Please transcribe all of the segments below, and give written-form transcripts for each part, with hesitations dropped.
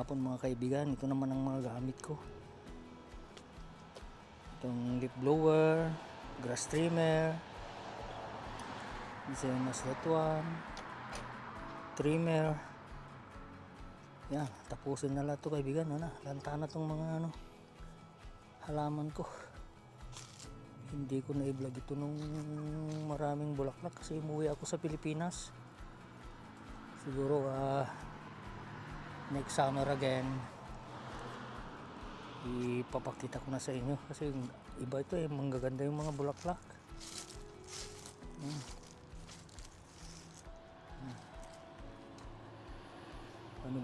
hapon mga kaibigan. Ito naman ang mga gamit ko. Itong leaf blower, grass trimmer, Zemas Latuan, trimmer. Yan, tapusin na lahat ito kaibigan. Lanta na itong mga halaman ko. Hindi ko na i-vlog ito nung maraming bulaklak kasi umuwi ako sa Pilipinas. Siguro next summer again ipapakita ko na sa inyo kasi iba ito manggaganda yung mga bulaklak.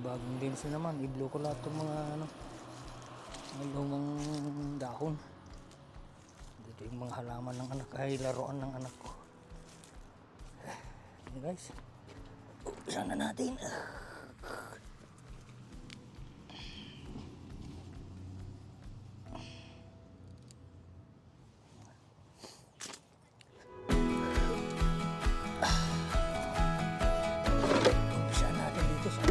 Bagong lens naman, i-blow ko lahat ng mga lumang dahon. Dito yung mga halaman ng anak ay laruan ng anak ko. Okay guys, umpisan na natin. Umpisan natin dito sa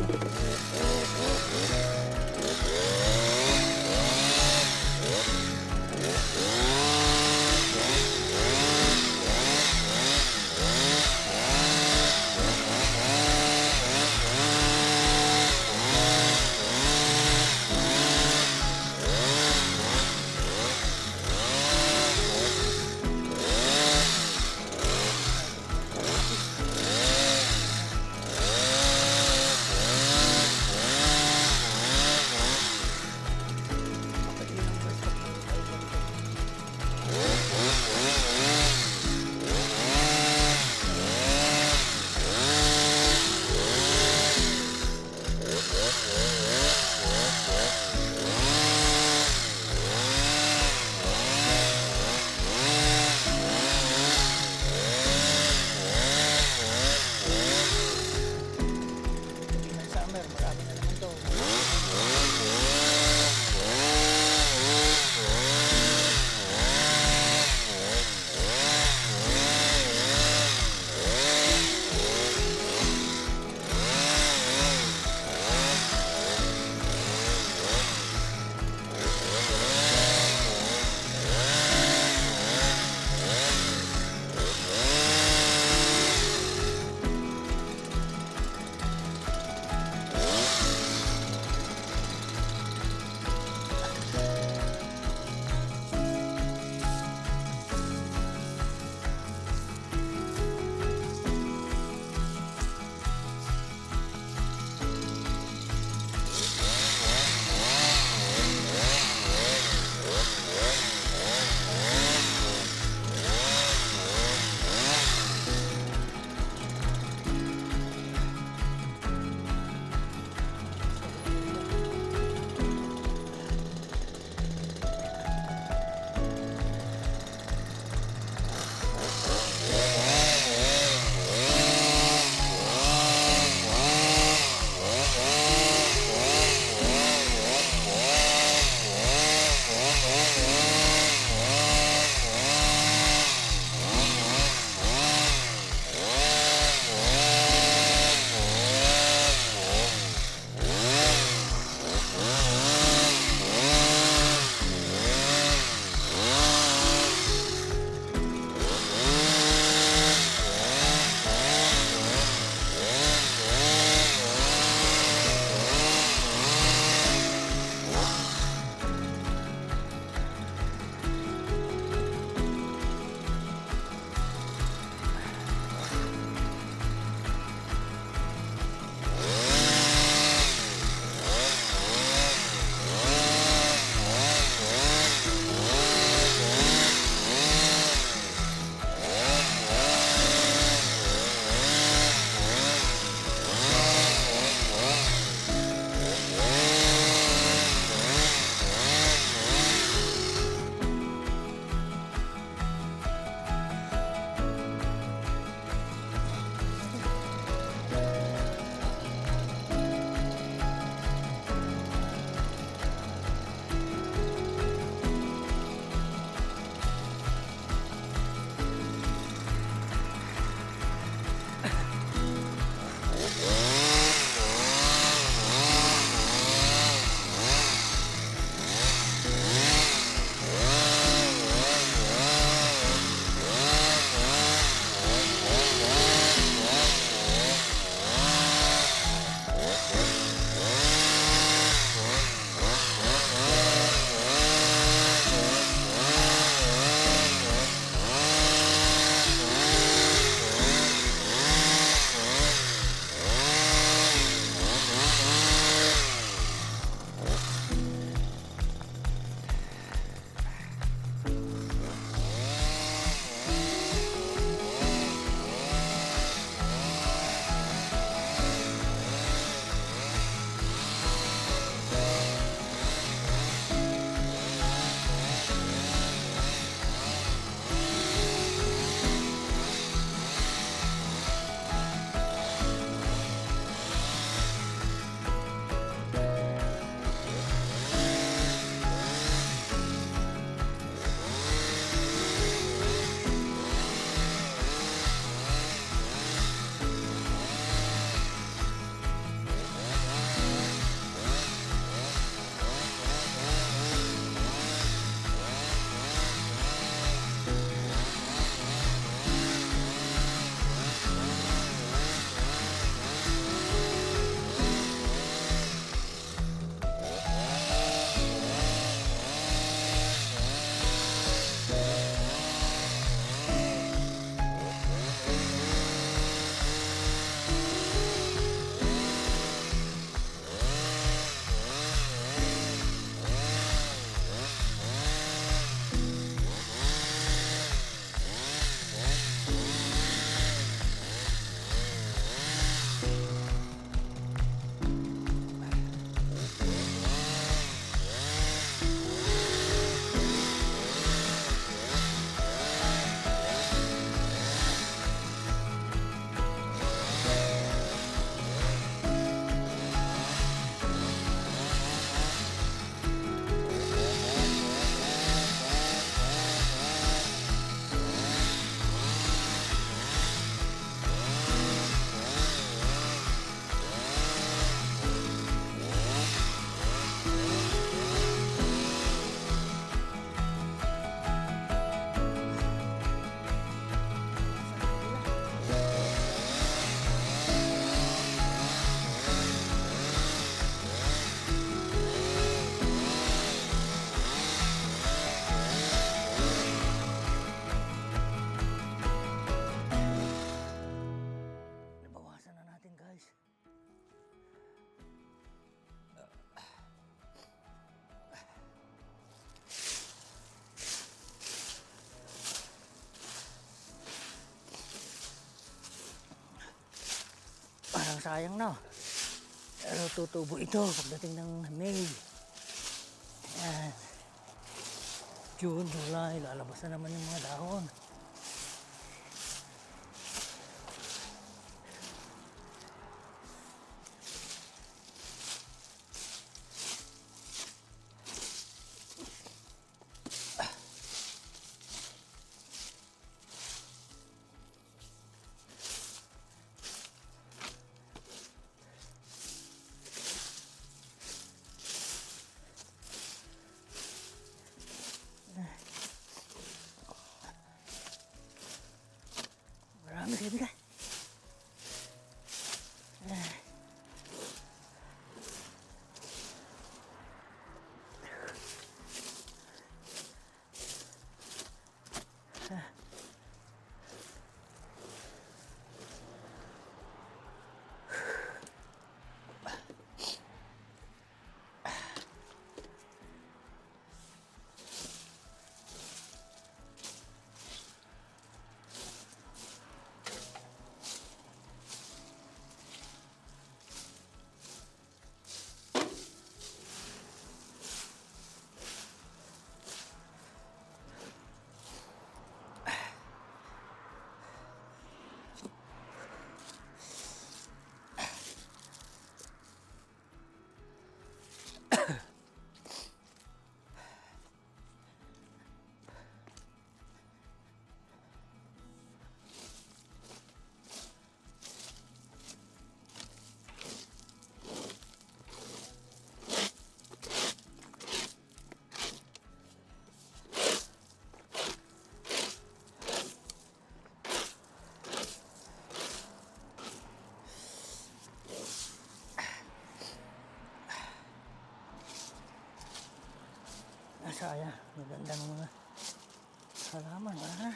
sayang na. Pero tutubo ito pagdating ng May. Ayan. June, July, lalabas na naman yung mga dahon. Marami kayo bigay. Sayang, magandang mga halaman, ha?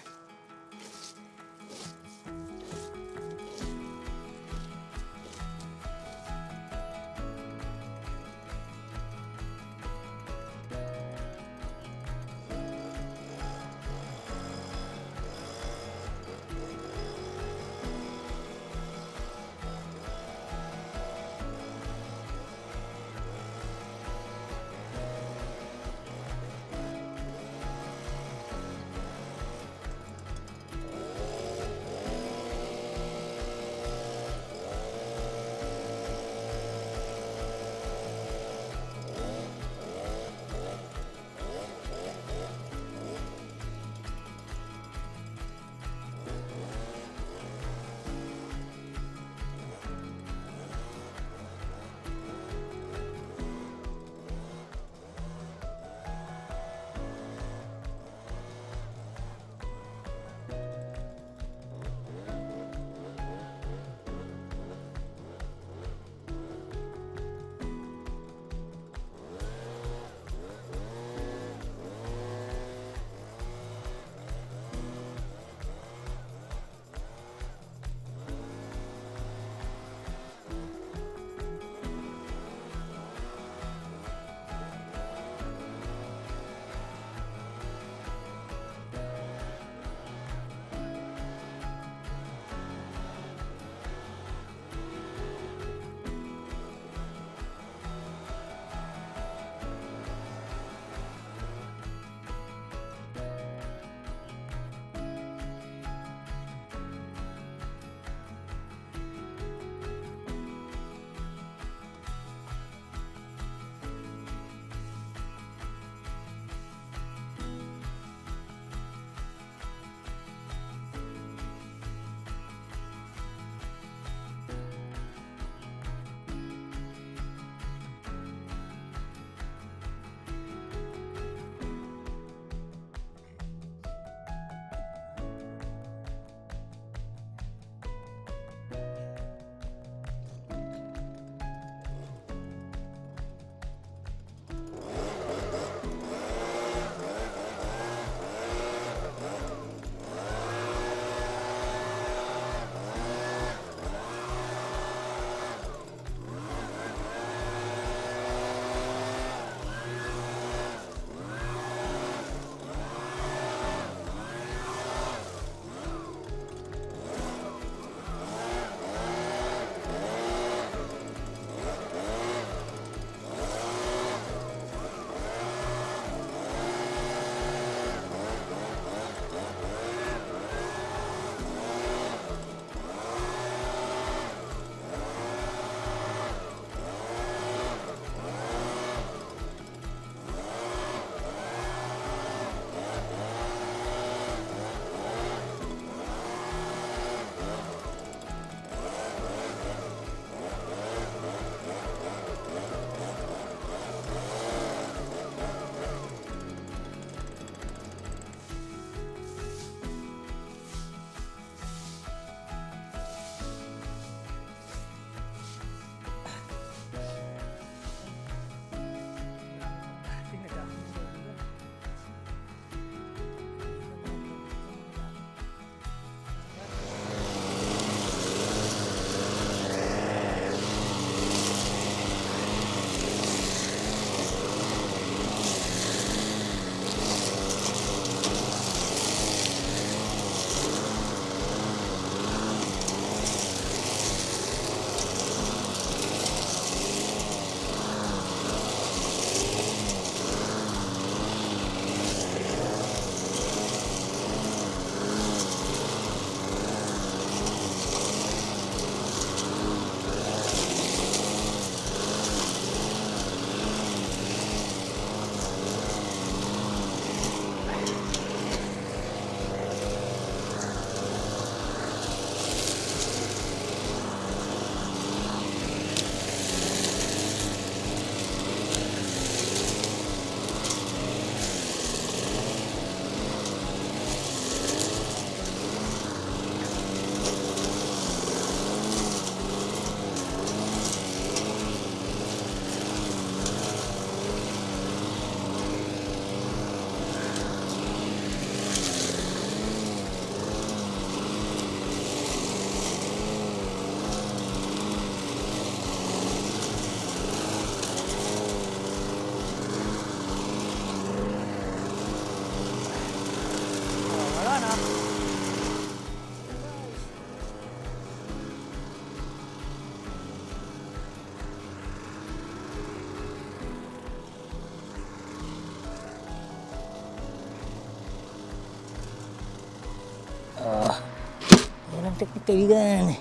ang teknik kaibigan.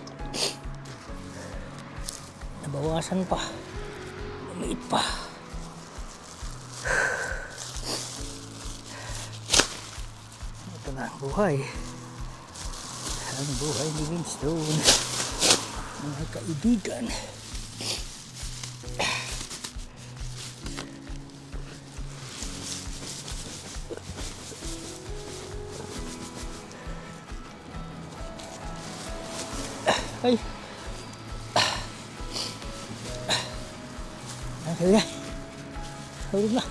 Nabawasan pa. Lumiit pa. Ito na ang buhay. Ang buhay ni Winstone. Mga kaibigan. Ay. Ay, hulog na.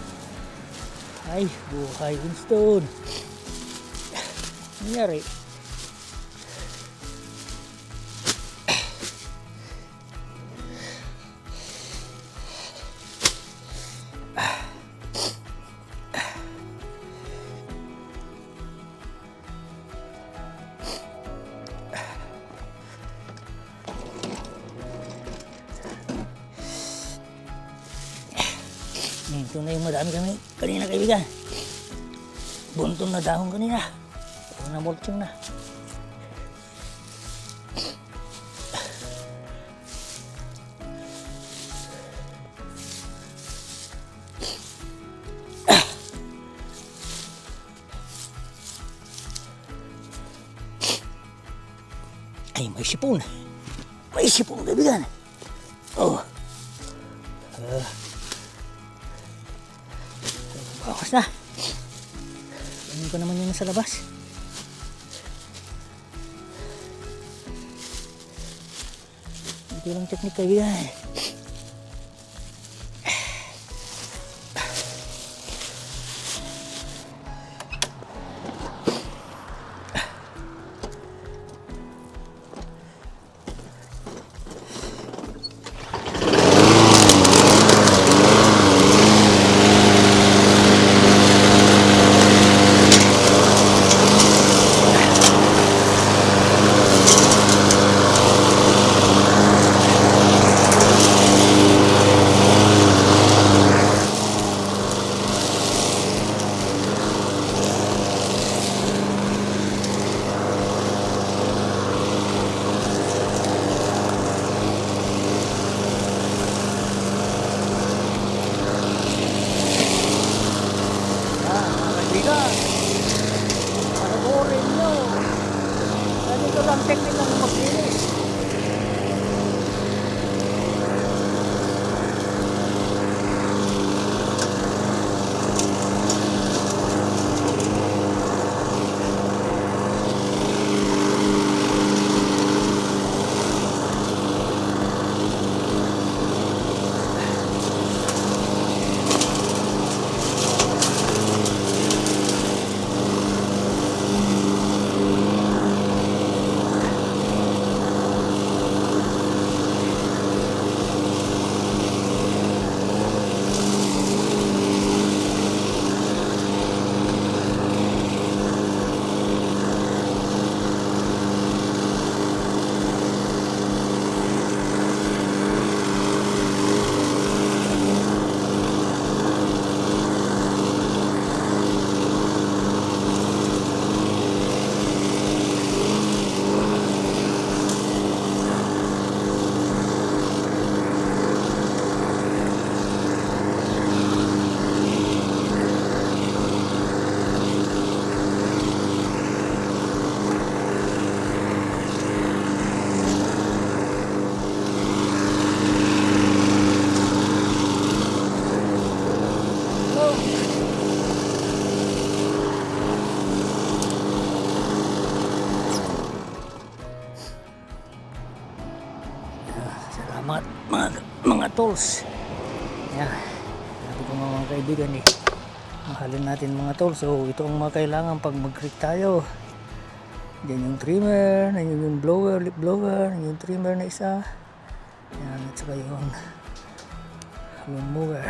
Ay, buhay Winstone. Nangyari. Ito na yung madami kami kanina kaibigan. Buntong na dahon kanina. Ito na mulching na. Ay, may sipon. May sipon kaibigan. Oh. Bawas na. Ano ko naman yun nasa labas. Ito lang teknik kaibigan. Panoorin nyo. Ganito lang teknik ng maglinis. Mga tools. Yan. Sabi ko mga kaibigan mahalin natin mga tools. So ito ang mga kailangan pag mag-creek tayo. Diyan yung trimmer, nandiyan yung blower, lip blower, yung trimmer na isa. Yan, at saka yung mower.